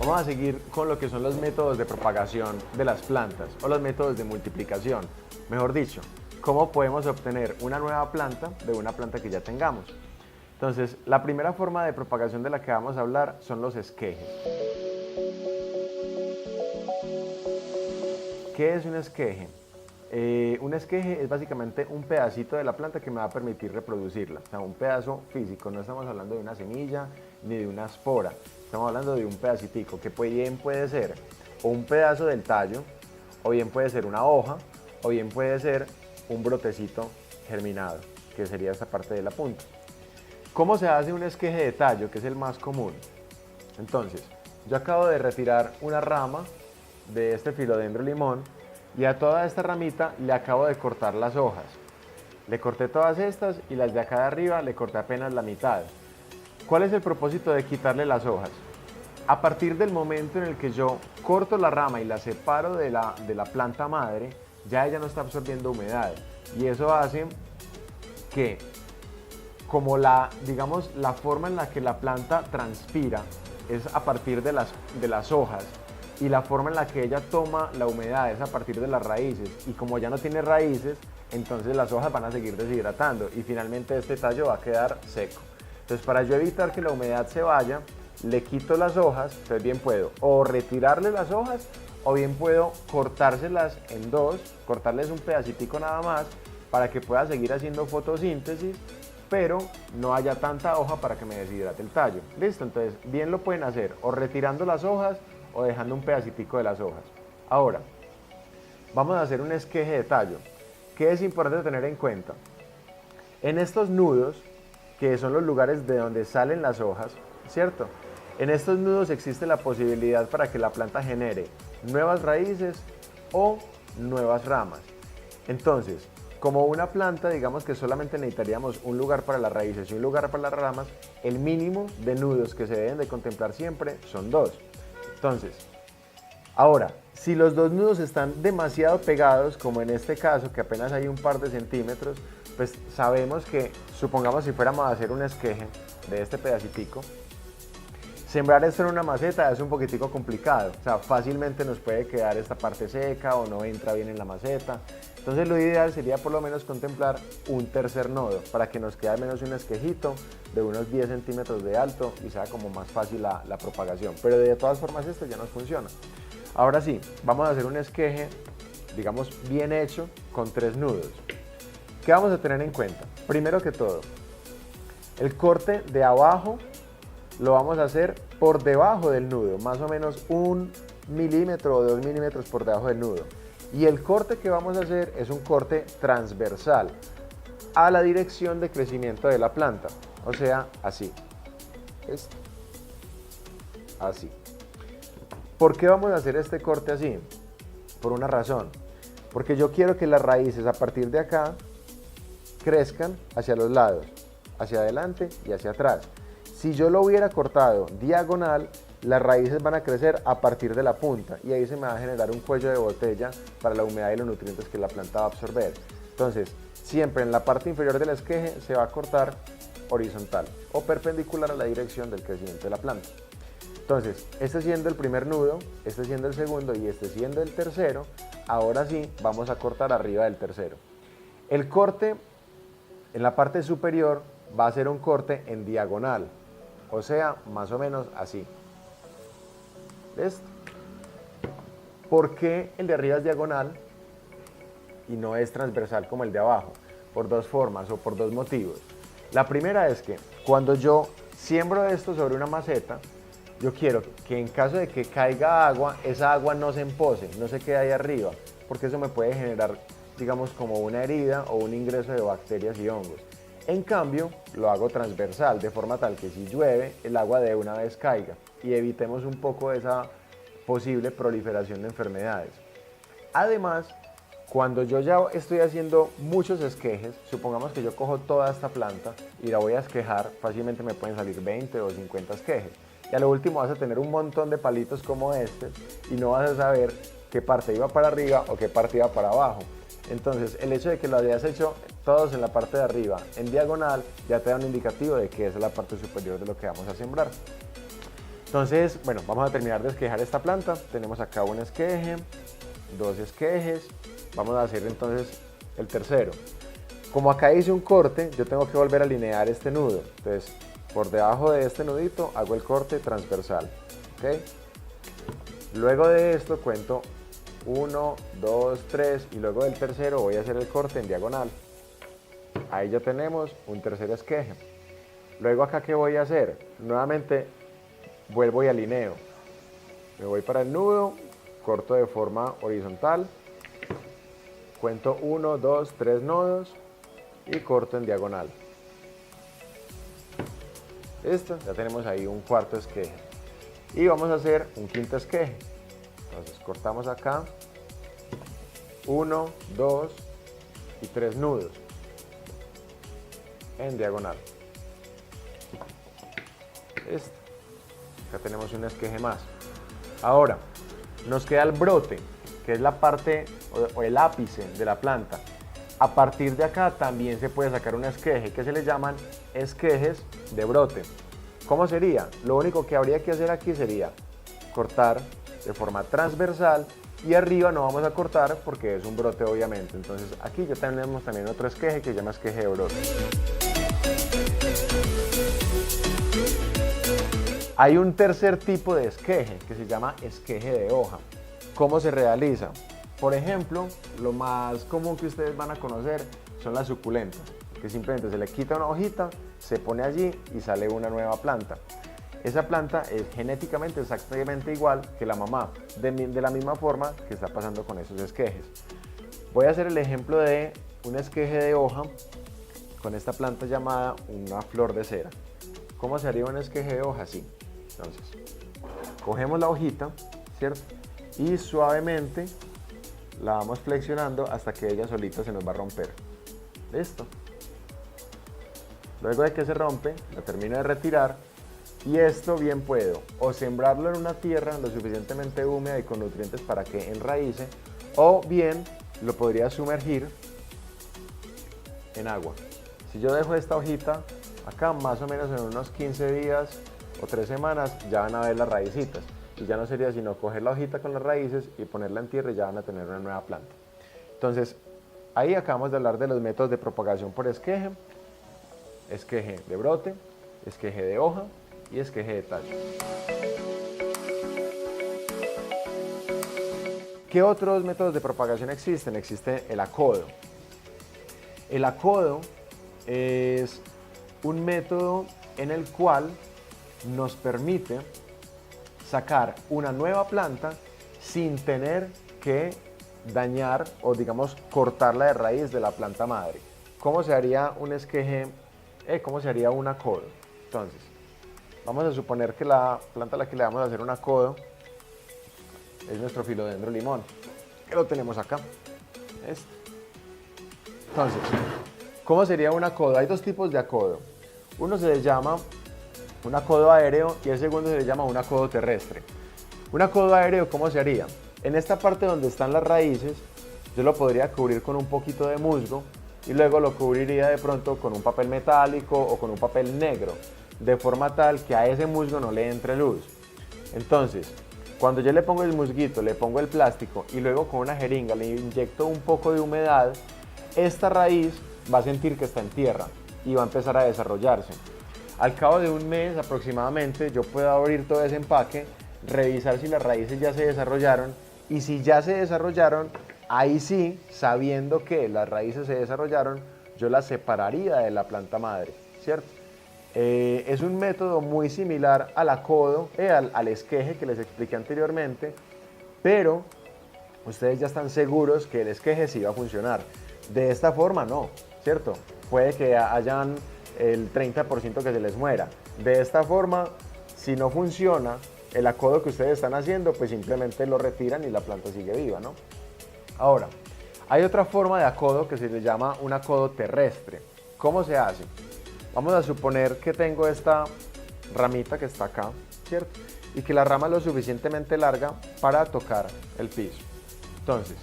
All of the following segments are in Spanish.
Vamos a seguir con lo que son los métodos de propagación de las plantas o los métodos de multiplicación. Mejor dicho, cómo podemos obtener una nueva planta de una planta que ya tengamos. Entonces, la primera forma de propagación de la que vamos a hablar son los esquejes. ¿Qué es un esqueje? Un esqueje es básicamente un pedacito de la planta que me va a permitir reproducirla, o sea, un pedazo físico. No estamos hablando de una semilla ni de una espora, estamos hablando de un pedacitico que bien puede ser o un pedazo del tallo, o bien puede ser una hoja, o bien puede ser un brotecito germinado, que sería esta parte de la punta. ¿Cómo se hace un esqueje de tallo, que es el más común? Entonces, yo acabo de retirar una rama de este filodendro limón y a toda esta ramita le acabo de cortar las hojas. Le corté todas estas y las de acá de arriba le corté apenas la mitad. ¿Cuál es el propósito de quitarle las hojas? A partir del momento en el que yo corto la rama y la separo de la planta madre, ya ella no está absorbiendo humedad y eso hace que, como digamos, la forma en la que la planta transpira es a partir de las hojas, y la forma en la que ella toma la humedad es a partir de las raíces, y como ya no tiene raíces, entonces las hojas van a seguir deshidratando y finalmente este tallo va a quedar seco. Entonces, para yo evitar que la humedad se vaya, le quito las hojas. Entonces bien puedo o retirarle las hojas o bien puedo cortárselas en dos, cortarles un pedacitico nada más para que pueda seguir haciendo fotosíntesis, pero no haya tanta hoja para que me deshidrate el tallo. ¿Listo? Entonces bien lo pueden hacer o retirando las hojas o dejando un pedacitico de las hojas. Ahora, vamos a hacer un esqueje de tallo. ¿Qué es importante tener en cuenta? En estos nudos, que son los lugares de donde salen las hojas, ¿cierto? En estos nudos existe la posibilidad para que la planta genere nuevas raíces o nuevas ramas. Entonces, como una planta, digamos que solamente necesitaríamos un lugar para las raíces y un lugar para las ramas, el mínimo de nudos que se deben de contemplar siempre son 2. Entonces, ahora, si los 2 nudos están demasiado pegados, como en este caso, que apenas hay un par de centímetros, pues sabemos que, supongamos si fuéramos a hacer un esqueje de este pedacitico, sembrar esto en una maceta es un poquitico complicado, o sea, fácilmente nos puede quedar esta parte seca o no entra bien en la maceta. Entonces lo ideal sería por lo menos contemplar un tercer nodo para que nos quede al menos un esquejito de unos 10 centímetros de alto y sea como más fácil la propagación. Pero de todas formas esto ya nos funciona. Ahora sí, vamos a hacer un esqueje, digamos, bien hecho con 3 nudos. ¿Qué vamos a tener en cuenta? Primero que todo, el corte de abajo lo vamos a hacer por debajo del nudo, más o menos 1 milímetro o 2 milímetros por debajo del nudo. Y el corte que vamos a hacer es un corte transversal a la dirección de crecimiento de la planta, o sea, así. Así. ¿Por qué vamos a hacer este corte así? Por una razón. Porque yo quiero que las raíces a partir de acá crezcan hacia los lados, hacia adelante y hacia atrás. Si yo lo hubiera cortado diagonal, las raíces van a crecer a partir de la punta y ahí se me va a generar un cuello de botella para la humedad y los nutrientes que la planta va a absorber. Entonces, siempre en la parte inferior del esqueje se va a cortar horizontal o perpendicular a la dirección del crecimiento de la planta. Entonces, este siendo el primer nudo, este siendo el segundo y este siendo el tercero, ahora sí vamos a cortar arriba del tercero. El corte en la parte superior va a ser un corte en diagonal, o sea, más o menos así. ¿Listo? ¿Por qué el de arriba es diagonal y no es transversal como el de abajo? Por 2 formas o por 2 motivos. La primera es que cuando yo siembro esto sobre una maceta, yo quiero que en caso de que caiga agua, esa agua no se empose, no se quede ahí arriba, porque eso me puede generar, digamos, como una herida o un ingreso de bacterias y hongos. En cambio, lo hago transversal, de forma tal que si llueve, el agua de una vez caiga y evitemos un poco esa posible proliferación de enfermedades. Además, cuando yo ya estoy haciendo muchos esquejes, supongamos que yo cojo toda esta planta y la voy a esquejar, fácilmente me pueden salir 20 o 50 esquejes. Y a lo último vas a tener un montón de palitos como este y no vas a saber qué parte iba para arriba o qué parte iba para abajo. Entonces, el hecho de que lo hayas hecho todos en la parte de arriba, en diagonal, ya te da un indicativo de que esa es la parte superior de lo que vamos a sembrar. Entonces, bueno, vamos a terminar de esquejar esta planta. Tenemos acá un esqueje, dos esquejes. Vamos a hacer entonces el tercero. Como acá hice un corte, yo tengo que volver a alinear este nudo. Entonces, por debajo de este nudito hago el corte transversal. ¿Ok? Luego de esto cuento 1, 2, 3 y luego del tercero voy a hacer el corte en diagonal. Ahí ya tenemos un tercer esqueje. Luego acá, ¿qué voy a hacer? Nuevamente vuelvo y alineo. Me voy para el nudo, corto de forma horizontal, cuento 1, 2, 3 nodos y corto en diagonal. Listo, ya tenemos ahí un cuarto esqueje. Y vamos a hacer un quinto esqueje. Entonces cortamos acá 1, 2 y 3 nudos en diagonal. Listo. Acá tenemos un esqueje más. Ahora nos queda el brote, que es la parte o el ápice de la planta. A partir de acá también se puede sacar un esqueje que se le llaman esquejes de brote. ¿Cómo sería? Lo único que habría que hacer aquí sería cortar de forma transversal y arriba no vamos a cortar porque es un brote obviamente. Entonces aquí ya tenemos también otro esqueje que se llama esqueje de brote. Hay un tercer tipo de esqueje que se llama esqueje de hoja. ¿Cómo se realiza? Por ejemplo, lo más común que ustedes van a conocer son las suculentas, que simplemente se le quita una hojita, se pone allí y sale una nueva planta. Esa planta es genéticamente exactamente igual que la mamá, de la misma forma que está pasando con esos esquejes. Voy a hacer el ejemplo de un esqueje de hoja con esta planta llamada una flor de cera. ¿Cómo se haría un esqueje de hoja? Así. Entonces, cogemos la hojita, ¿cierto? Y suavemente la vamos flexionando hasta que ella solita se nos va a romper. Listo. Luego de que se rompe, la termino de retirar y esto bien puedo o sembrarlo en una tierra lo suficientemente húmeda y con nutrientes para que enraíce, o bien lo podría sumergir en agua. Si yo dejo esta hojita acá, más o menos en unos 15 días o 3 semanas ya van a ver las raícitas. Y ya no sería sino coger la hojita con las raíces y ponerla en tierra y ya van a tener una nueva planta. Entonces, ahí acabamos de hablar de los métodos de propagación por esqueje, esqueje de brote, esqueje de hoja y esqueje de tallo. ¿Qué otros métodos de propagación existen? Existe el acodo. El acodo es un método en el cual nos permite sacar una nueva planta sin tener que dañar o digamos cortarla de raíz de la planta madre. ¿Cómo se haría un esqueje? ¿Cómo se haría un acodo? Entonces, vamos a suponer que la planta a la que le vamos a hacer un acodo es nuestro filodendro limón, que lo tenemos acá. Entonces, ¿cómo sería un acodo? Hay dos tipos de acodo. Uno se le llama un acodo aéreo y el segundo se le llama un acodo terrestre. Un acodo aéreo, ¿cómo se haría? En esta parte donde están las raíces, yo lo podría cubrir con un poquito de musgo y luego lo cubriría de pronto con un papel metálico o con un papel negro, de forma tal que a ese musgo no le entre luz. Entonces, cuando yo le pongo el musguito, le pongo el plástico y luego con una jeringa le inyecto un poco de humedad, esta raíz va a sentir que está en tierra y va a empezar a desarrollarse. Al cabo de un mes aproximadamente yo puedo abrir todo ese empaque, revisar si las raíces ya se desarrollaron y si ya se desarrollaron, ahí sí, sabiendo que las raíces se desarrollaron, yo las separaría de la planta madre, ¿cierto? Es un método muy similar al acodo, al esqueje que les expliqué anteriormente, pero ustedes ya están seguros que el esqueje sí va a funcionar. De esta forma no, ¿cierto? Puede que hayan el 30% que se les muera. De esta forma, si no funciona el acodo que ustedes están haciendo, pues simplemente lo retiran y la planta sigue viva, ¿no? Ahora, hay otra forma de acodo que se le llama un acodo terrestre. ¿Cómo se hace? Vamos a suponer que tengo esta ramita que está acá, ¿cierto? Y que la rama es lo suficientemente larga para tocar el piso. Entonces,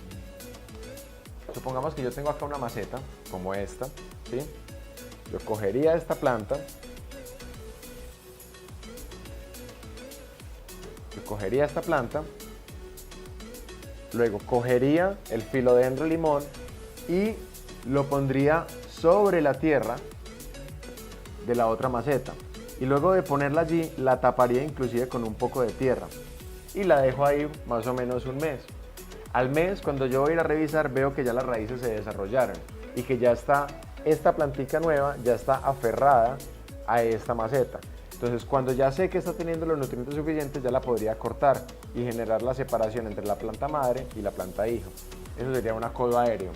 supongamos que yo tengo acá una maceta, como esta, ¿sí? Yo cogería esta planta Yo cogería esta planta, luego cogería el Philodendron limón y lo pondría sobre la tierra de la otra maceta. Y luego de ponerla allí, la taparía inclusive con un poco de tierra. Y la dejo ahí más o menos un mes. Al mes, cuando yo voy a ir a revisar, veo que ya las raíces se desarrollaron y que ya está, esta plantica nueva ya está aferrada a esta maceta. Entonces, cuando ya sé que está teniendo los nutrientes suficientes, ya la podría cortar y generar la separación entre la planta madre y la planta hijo. Eso sería un acodo aéreo.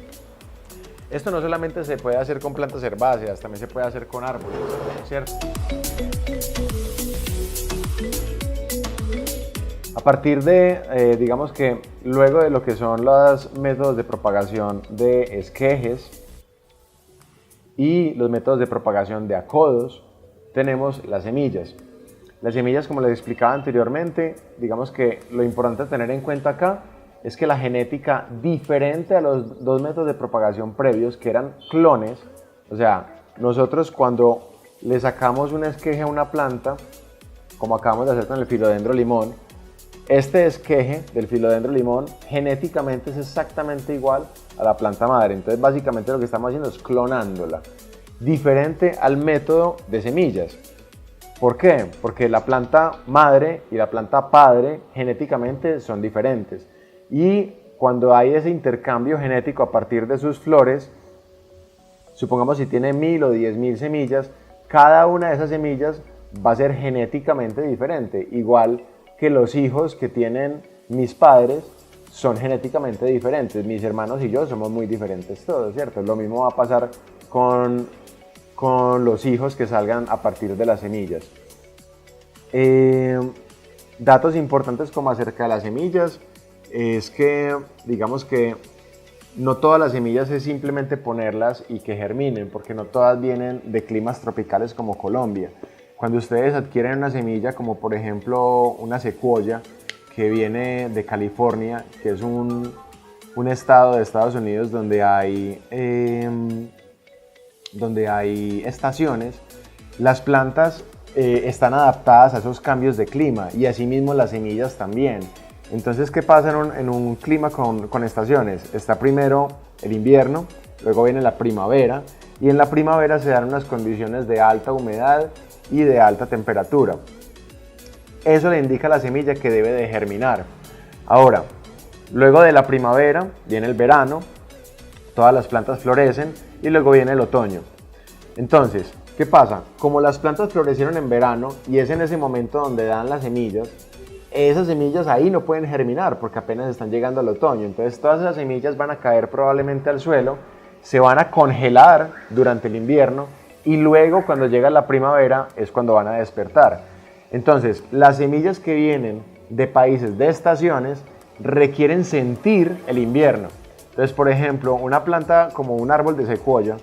Esto no solamente se puede hacer con plantas herbáceas, también se puede hacer con árboles, ¿cierto? A partir de, digamos que luego de lo que son los métodos de propagación de esquejes y los métodos de propagación de acodos, tenemos las semillas. Las semillas, como les explicaba anteriormente, digamos que lo importante a tener en cuenta acá es que la genética, diferente a los dos métodos de propagación previos, que eran clones, o sea, nosotros cuando le sacamos un esqueje a una planta, como acabamos de hacer con el Philodendron limón, este esqueje del Philodendron limón genéticamente es exactamente igual a la planta madre. Entonces, básicamente lo que estamos haciendo es clonándola, diferente al método de semillas. ¿Por qué? Porque la planta madre y la planta padre genéticamente son diferentes. Y cuando hay ese intercambio genético a partir de sus flores, supongamos si tiene 1000 o 10.000 semillas, cada una de esas semillas va a ser genéticamente diferente, igual que los hijos que tienen mis padres son genéticamente diferentes. Mis hermanos y yo somos muy diferentes todos, ¿cierto? Lo mismo va a pasar con los hijos que salgan a partir de las semillas. Datos importantes como acerca de las semillas es que, digamos que no todas las semillas es simplemente ponerlas y que germinen, porque no todas vienen de climas tropicales como Colombia. Cuando ustedes adquieren una semilla, como por ejemplo una secuoya que viene de California, que es un estado de Estados Unidos donde hay estaciones, las plantas están adaptadas a esos cambios de clima y asimismo las semillas también. Entonces, ¿qué pasa en un clima con estaciones? Está primero el invierno, luego viene la primavera, y en la primavera se dan unas condiciones de alta humedad y de alta temperatura. Eso le indica a la semilla que debe de germinar. Ahora, luego de la primavera viene el verano, todas las plantas florecen y luego viene el otoño. Entonces, ¿qué pasa? Como las plantas florecieron en verano y es en ese momento donde dan las semillas, esas semillas ahí no pueden germinar porque apenas están llegando al otoño. Entonces todas esas semillas van a caer probablemente al suelo, se van a congelar durante el invierno y luego cuando llega la primavera es cuando van a despertar. Entonces las semillas que vienen de países de estaciones requieren sentir el invierno. Entonces, por ejemplo, una planta como un árbol de secuoya,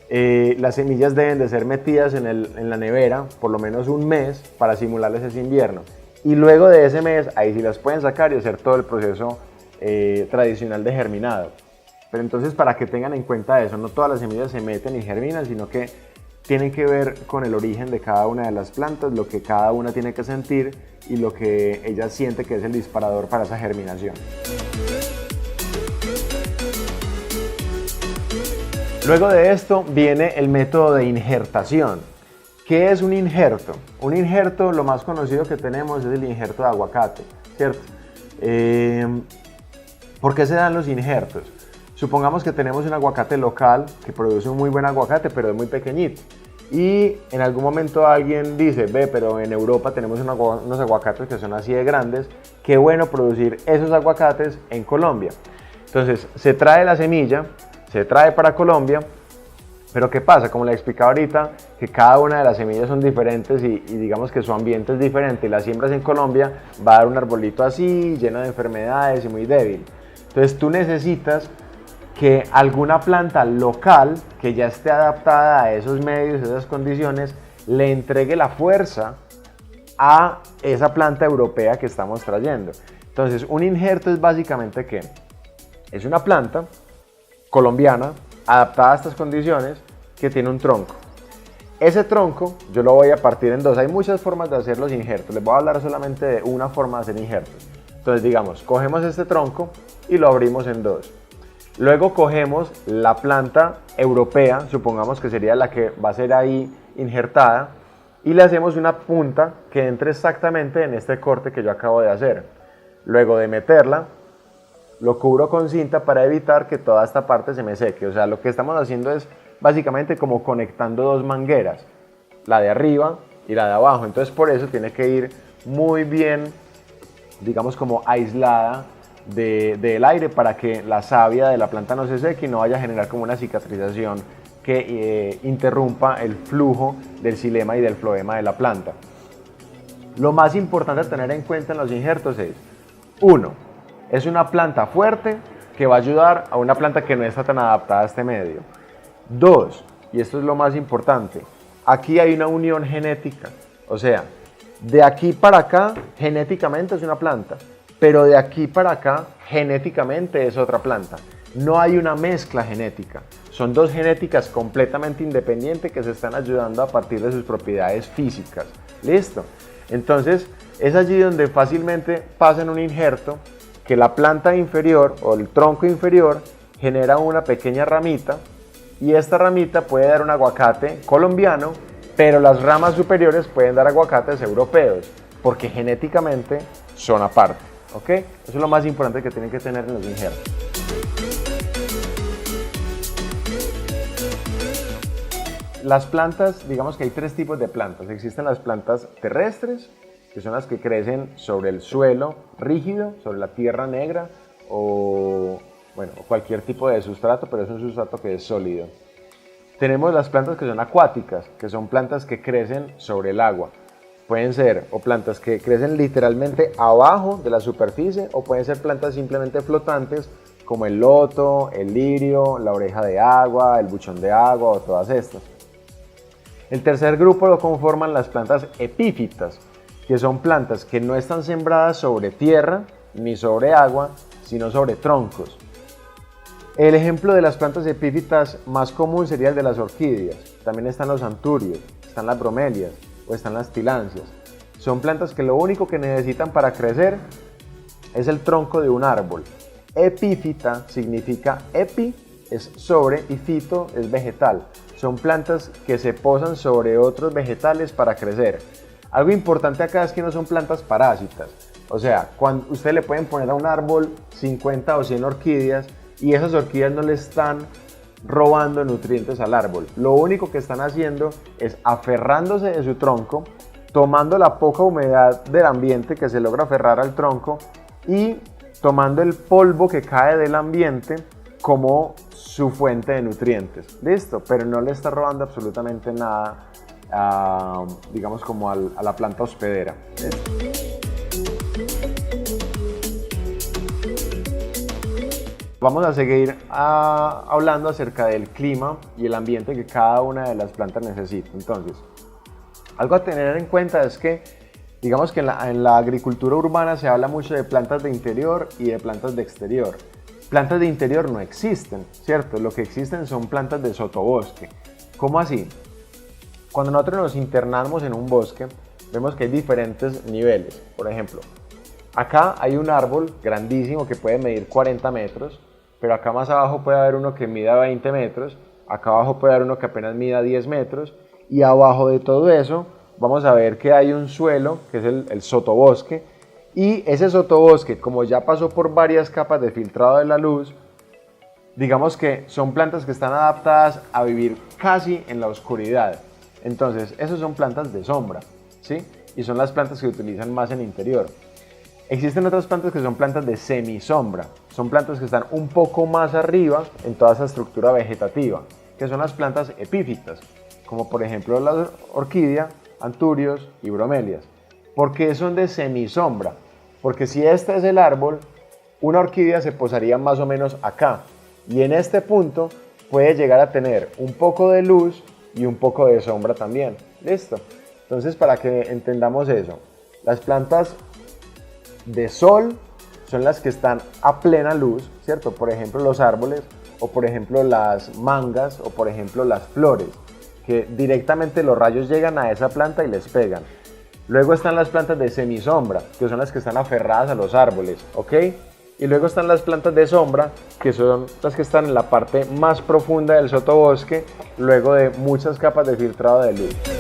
las semillas deben de ser metidas en la nevera por lo menos un mes para simularles ese invierno. Y luego de ese mes, ahí sí las pueden sacar y hacer todo el proceso tradicional de germinado. Pero entonces, para que tengan en cuenta eso, no todas las semillas se meten y germinan, sino que tienen que ver con el origen de cada una de las plantas, lo que cada una tiene que sentir y lo que ella siente que es el disparador para esa germinación. Luego de esto viene el método de injertación. ¿Qué es un injerto? Un injerto, lo más conocido que tenemos es el injerto de aguacate, ¿cierto? ¿Por qué se dan los injertos? Supongamos que tenemos un aguacate local que produce un muy buen aguacate, pero es muy pequeñito. Y en algún momento alguien dice, ve, pero en Europa tenemos unos aguacates que son así de grandes, qué bueno producir esos aguacates en Colombia. Entonces se trae la semilla, se trae para Colombia, pero ¿qué pasa? Como les explicaba ahorita, que cada una de las semillas son diferentes y digamos que su ambiente es diferente y las siembras en Colombia va a dar un arbolito así, lleno de enfermedades y muy débil. Entonces tú necesitas que alguna planta local que ya esté adaptada a esos medios, a esas condiciones, le entregue la fuerza a esa planta europea que estamos trayendo. Entonces un injerto es básicamente ¿qué? Es una planta colombiana adaptada a estas condiciones que tiene un tronco. Ese tronco yo lo voy a partir en dos. Hay muchas formas de hacer los injertos. Les voy a hablar solamente de una forma de hacer injertos. Entonces, digamos, cogemos este tronco y lo abrimos en dos. Luego cogemos la planta europea, supongamos que sería la que va a ser ahí injertada, y le hacemos una punta que entre exactamente en este corte que yo acabo de hacer. Luego de meterla, lo cubro con cinta para evitar que toda esta parte se me seque. O sea, lo que estamos haciendo es básicamente como conectando dos mangueras, la de arriba y la de abajo. Entonces por eso tiene que ir muy bien, digamos, como aislada del aire para que la savia de la planta no se seque y no vaya a generar como una cicatrización que interrumpa el flujo del xilema y del floema de la planta. Lo más importante a tener en cuenta en los injertos es, 1, es una planta fuerte que va a ayudar a una planta que no está tan adaptada a este medio. 2, y esto es lo más importante, aquí hay una unión genética, o sea, de aquí para acá genéticamente es una planta, pero de aquí para acá genéticamente es otra planta. No hay una mezcla genética, son dos genéticas completamente independientes que se están ayudando a partir de sus propiedades físicas. ¿Listo? Entonces es allí donde fácilmente pasa en un injerto que la planta inferior o el tronco inferior genera una pequeña ramita y esta ramita puede dar un aguacate colombiano, pero las ramas superiores pueden dar aguacates europeos porque genéticamente son aparte. ¿Ok? Eso es lo más importante que tienen que tener en los injertos. Las plantas, digamos que hay tres tipos de plantas. Existen las plantas terrestres, que son las que crecen sobre el suelo rígido, sobre la tierra negra o bueno, cualquier tipo de sustrato, pero es un sustrato que es sólido. Tenemos las plantas que son acuáticas, que son plantas que crecen sobre el agua. Pueden ser o plantas que crecen literalmente abajo de la superficie o pueden ser plantas simplemente flotantes como el loto, el lirio, la oreja de agua, el buchón de agua o todas estas. El tercer grupo lo conforman las plantas epífitas, que son plantas que no están sembradas sobre tierra ni sobre agua, sino sobre troncos. El ejemplo de las plantas epífitas más común sería el de las orquídeas. También están los anturios, están las bromelias o están las tilancias. Son plantas que lo único que necesitan para crecer es el tronco de un árbol. Epífita significa epi, es sobre, y fito es vegetal. Son plantas que se posan sobre otros vegetales para crecer. Algo importante acá es que no son plantas parásitas. O sea, cuando usted le pueden poner a un árbol 50 o 100 orquídeas y esas orquídeas no le están robando nutrientes al árbol. Lo único que están haciendo es aferrándose de su tronco, tomando la poca humedad del ambiente que se logra aferrar al tronco y tomando el polvo que cae del ambiente como su fuente de nutrientes. Listo, pero no le está robando absolutamente nada, digamos, como a la planta hospedera. ¿Listo? Vamos a seguir hablando acerca del clima y el ambiente que cada una de las plantas necesita. Entonces, algo a tener en cuenta es que, digamos que en la agricultura urbana se habla mucho de plantas de interior y de plantas de exterior. Plantas de interior no existen, ¿cierto? Lo que existen son plantas de sotobosque. ¿Cómo así? Cuando nosotros nos internamos en un bosque, vemos que hay diferentes niveles. Por ejemplo, acá hay un árbol grandísimo que puede medir 40 metros, pero acá más abajo puede haber uno que mida 20 metros, acá abajo puede haber uno que apenas mida 10 metros, y abajo de todo eso vamos a ver que hay un suelo, que es el sotobosque, y ese sotobosque, como ya pasó por varias capas de filtrado de la luz, digamos que son plantas que están adaptadas a vivir casi en la oscuridad. Entonces, esas son plantas de sombra, ¿sí? Y son las plantas que se utilizan más en interior. Existen otras plantas que son plantas de semisombra. Son plantas que están un poco más arriba en toda esa estructura vegetativa, que son las plantas epífitas, como por ejemplo la orquídea, anturios y bromelias. ¿Por qué son de semisombra? Porque si este es el árbol, una orquídea se posaría más o menos acá. Y en este punto puede llegar a tener un poco de luz y un poco de sombra también. ¿Listo? Entonces, para que entendamos eso, las plantas de sol son las que están a plena luz, ¿cierto? Por ejemplo, los árboles, o por ejemplo las mangas, o por ejemplo las flores, que directamente los rayos llegan a esa planta y les pegan. Luego están las plantas de semisombra, que son las que están aferradas a los árboles, ¿ok? Y luego están las plantas de sombra, que son las que están en la parte más profunda del sotobosque, luego de muchas capas de filtrado de luz.